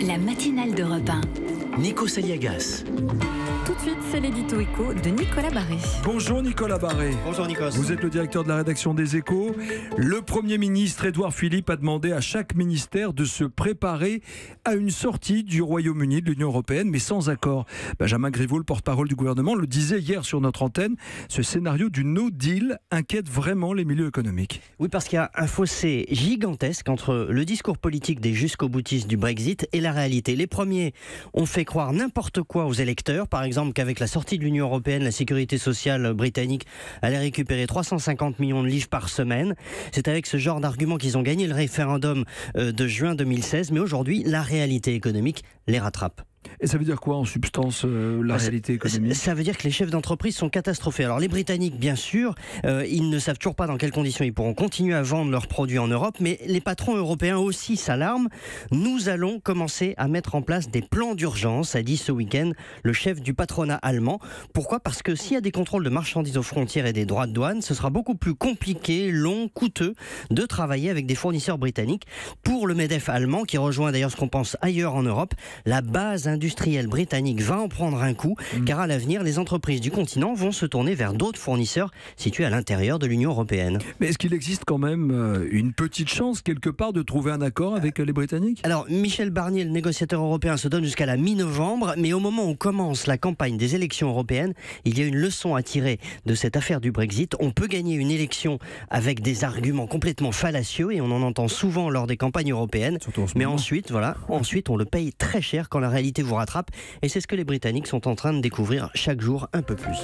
La matinale d'Europe 1. Nico Saliagas. Tout de suite, c'est l'édito écho de Nicolas Barré. Bonjour Nicolas Barré. Bonjour Nikos. Vous êtes le directeur de la rédaction des Échos. Le Premier ministre Édouard Philippe a demandé à chaque ministère de se préparer à une sortie du Royaume-Uni de l'Union européenne, mais sans accord. Benjamin Griveaux, le porte-parole du gouvernement, le disait hier sur notre antenne. Ce scénario du no deal inquiète vraiment les milieux économiques. Oui, parce qu'il y a un fossé gigantesque entre le discours politique des jusqu'au-boutistes du Brexit et la réalité. Les premiers ont fait croire n'importe quoi aux électeurs, par exemple qu'avec la sortie de l'Union européenne, la sécurité sociale britannique allait récupérer 350 millions de livres par semaine. C'est avec ce genre d'argument qu'ils ont gagné le référendum de juin 2016, mais aujourd'hui, la réalité économique les rattrape. Et ça veut dire quoi en substance, la réalité économique ? Ça veut dire que les chefs d'entreprise sont catastrophés. Alors les Britanniques, bien sûr, ils ne savent toujours pas dans quelles conditions ils pourront continuer à vendre leurs produits en Europe, mais les patrons européens aussi s'alarment. Nous allons commencer à mettre en place des plans d'urgence, a dit ce week-end le chef du patronat allemand. Pourquoi ? Parce que s'il y a des contrôles de marchandises aux frontières et des droits de douane, ce sera beaucoup plus compliqué, long, coûteux de travailler avec des fournisseurs britanniques. Pour le MEDEF allemand, qui rejoint d'ailleurs ce qu'on pense ailleurs en Europe, la base industrielle britannique va en prendre un coup, car à l'avenir, les entreprises du continent vont se tourner vers d'autres fournisseurs situés à l'intérieur de l'Union européenne. Mais est-ce qu'il existe quand même une petite chance quelque part de trouver un accord avec les Britanniques ? Alors, Michel Barnier, le négociateur européen, se donne jusqu'à la mi-novembre, mais au moment où commence la campagne des élections européennes, il y a une leçon à tirer de cette affaire du Brexit. On peut gagner une élection avec des arguments complètement fallacieux, et on en entend souvent lors des campagnes européennes, mais ensuite, on le paye très cher quand la réalité vous rattrape, et c'est ce que les Britanniques sont en train de découvrir chaque jour un peu plus.